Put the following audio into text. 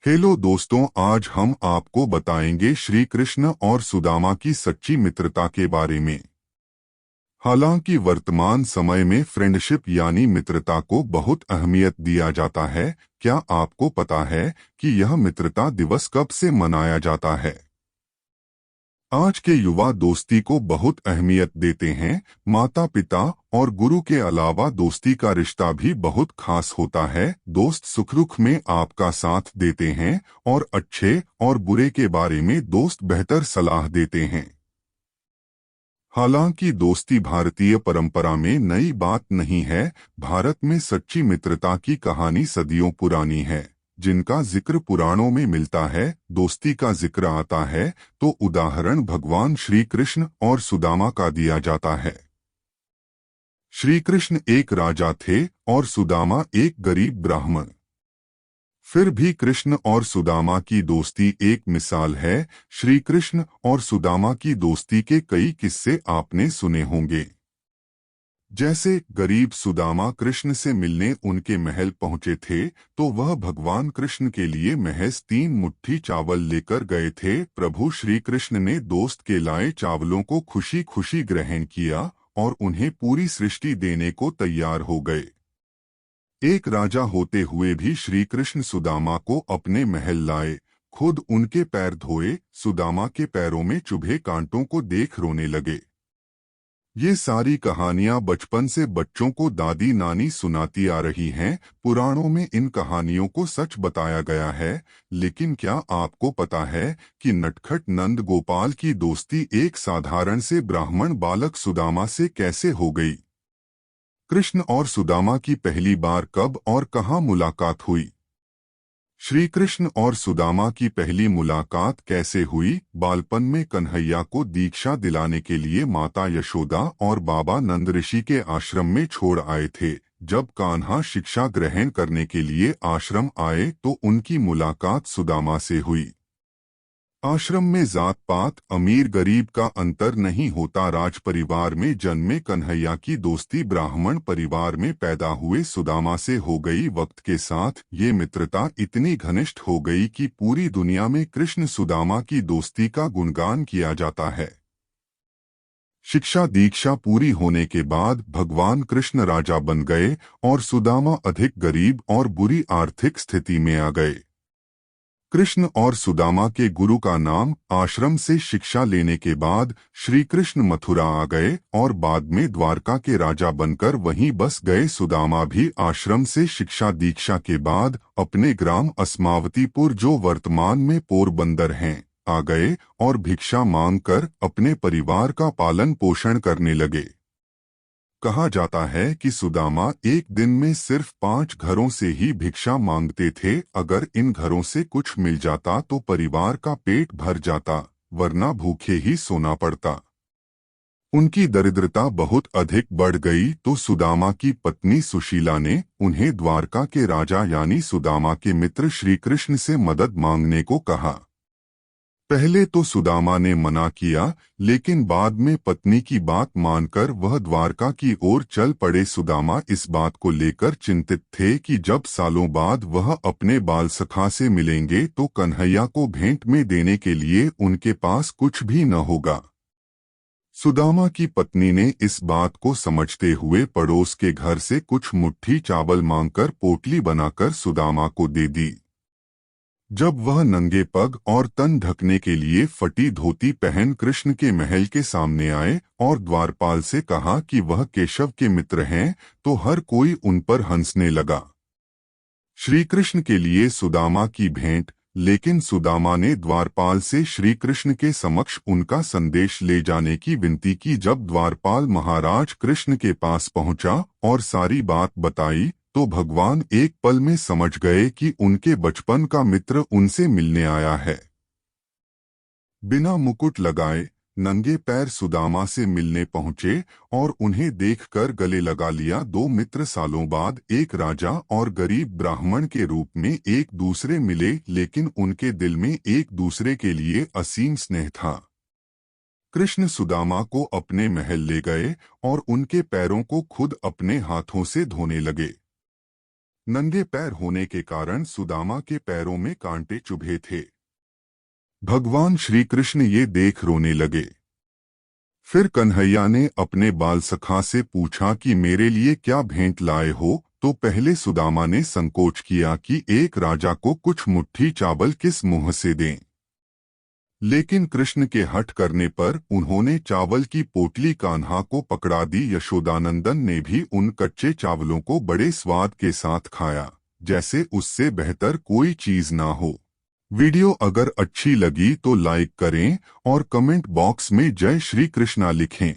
Hello दोस्तों, आज हम आपको बताएंगे श्री कृष्ण और सुदामा की सच्ची मित्रता के बारे में। हालांकि वर्तमान समय में फ्रेंडशिप यानी मित्रता को बहुत अहमियत दिया जाता है, क्या आपको पता है कि यह मित्रता दिवस कब से मनाया जाता है? आज के युवा दोस्ती को बहुत अहमियत देते हैं। माता पिता और गुरु के अलावा दोस्ती का रिश्ता भी बहुत खास होता है। दोस्त सुख दुख में आपका साथ देते हैं और अच्छे और बुरे के बारे में दोस्त बेहतर सलाह देते हैं। हालांकि दोस्ती भारतीय परंपरा में नई बात नहीं है। भारत में सच्ची मित्रता की कहानी सदियों पुरानी है, जिनका जिक्र पुराणों में मिलता है। दोस्ती का जिक्र आता है तो उदाहरण भगवान श्री कृष्ण और सुदामा का दिया जाता है। श्री कृष्ण एक राजा थे और सुदामा एक गरीब ब्राह्मण। फिर भी कृष्ण और सुदामा की दोस्ती एक मिसाल है। श्री कृष्ण और सुदामा की दोस्ती के कई किस्से आपने सुने होंगे। जैसे गरीब सुदामा कृष्ण से मिलने उनके महल पहुंचे थे तो वह भगवान कृष्ण के लिए महज 3 मुट्ठी चावल लेकर गए थे। प्रभु श्री कृष्ण ने दोस्त के लाए चावलों को खुशी खुशी ग्रहण किया और उन्हें पूरी सृष्टि देने को तैयार हो गए। एक राजा होते हुए भी श्री कृष्ण सुदामा को अपने महल लाए, खुद उनके पैर धोए। सुदामा के पैरों में चुभे कांटों को देख रोने लगे। ये सारी कहानियां बचपन से बच्चों को दादी नानी सुनाती आ रही हैं। पुराणों में इन कहानियों को सच बताया गया है। लेकिन क्या आपको पता है कि नटखट नंद गोपाल की दोस्ती एक साधारण से ब्राह्मण बालक सुदामा से कैसे हो गई? कृष्ण और सुदामा की पहली बार कब और कहाँ मुलाकात हुई? श्री कृष्ण और सुदामा की पहली मुलाकात कैसे हुई? बालपन में कन्हैया को दीक्षा दिलाने के लिए माता यशोदा और बाबा नंद ऋषि के आश्रम में छोड़ आए थे। जब कान्हा शिक्षा ग्रहण करने के लिए आश्रम आए तो उनकी मुलाकात सुदामा से हुई। आश्रम में जात पात अमीर गरीब का अंतर नहीं होता। राज परिवार में जन्मे कन्हैया की दोस्ती ब्राह्मण परिवार में पैदा हुए सुदामा से हो गई। वक्त के साथ ये मित्रता इतनी घनिष्ठ हो गई कि पूरी दुनिया में कृष्ण सुदामा की दोस्ती का गुणगान किया जाता है। शिक्षा दीक्षा पूरी होने के बाद भगवान कृष्ण राजा बन गए और सुदामा अधिक गरीब और बुरी आर्थिक स्थिति में आ गए। कृष्ण और सुदामा के गुरु का नाम आश्रम से शिक्षा लेने के बाद श्री कृष्ण मथुरा आ गए और बाद में द्वारका के राजा बनकर वहीं बस गए। सुदामा भी आश्रम से शिक्षा दीक्षा के बाद अपने ग्राम अस्मावतीपुर, जो वर्तमान में पोरबंदर हैं, आ गए और भिक्षा मांगकर अपने परिवार का पालन पोषण करने लगे। कहा जाता है कि सुदामा एक दिन में सिर्फ 5 घरों से ही भिक्षा मांगते थे। अगर इन घरों से कुछ मिल जाता तो परिवार का पेट भर जाता, वरना भूखे ही सोना पड़ता। उनकी दरिद्रता बहुत अधिक बढ़ गई तो सुदामा की पत्नी सुशीला ने उन्हें द्वारका के राजा यानी सुदामा के मित्र श्री कृष्ण से मदद मांगने को कहा। पहले तो सुदामा ने मना किया, लेकिन बाद में पत्नी की बात मानकर वह द्वारका की ओर चल पड़े। सुदामा इस बात को लेकर चिंतित थे कि जब सालों बाद वह अपने बाल सखा से मिलेंगे तो कन्हैया को भेंट में देने के लिए उनके पास कुछ भी न होगा। सुदामा की पत्नी ने इस बात को समझते हुए पड़ोस के घर से कुछ मुट्ठी चावल मांगकर पोटली बनाकर सुदामा को दे दी। जब वह नंगे पग और तन ढकने के लिए फटी धोती पहन कृष्ण के महल के सामने आए और द्वारपाल से कहा कि वह केशव के मित्र हैं, तो हर कोई उन पर हंसने लगा। श्री कृष्ण के लिए सुदामा की भेंट। लेकिन सुदामा ने द्वारपाल से श्री कृष्ण के समक्ष उनका संदेश ले जाने की विनती की। जब द्वारपाल महाराज कृष्ण के पास पहुंचा और सारी बात बताई तो भगवान एक पल में समझ गए कि उनके बचपन का मित्र उनसे मिलने आया है। बिना मुकुट लगाए नंगे पैर सुदामा से मिलने पहुंचे और उन्हें देखकर गले लगा लिया। 2 मित्र सालों बाद एक राजा और गरीब ब्राह्मण के रूप में एक दूसरे मिले, लेकिन उनके दिल में एक दूसरे के लिए असीम स्नेह था। कृष्ण सुदामा को अपने महल ले गए और उनके पैरों को खुद अपने हाथों से धोने लगे। नंगे पैर होने के कारण सुदामा के पैरों में कांटे चुभे थे। भगवान श्री कृष्ण ये देख रोने लगे। फिर कन्हैया ने अपने बाल सखा से पूछा कि मेरे लिए क्या भेंट लाए हो, तो पहले सुदामा ने संकोच किया कि एक राजा को कुछ मुट्ठी चावल किस मुंह से दें। लेकिन कृष्ण के हठ करने पर उन्होंने चावल की पोटली कान्हा को पकड़ा दी। यशोदानंदन ने भी उन कच्चे चावलों को बड़े स्वाद के साथ खाया, जैसे उससे बेहतर कोई चीज ना हो। वीडियो अगर अच्छी लगी तो लाइक करें और कमेंट बॉक्स में जय श्री कृष्णा लिखें।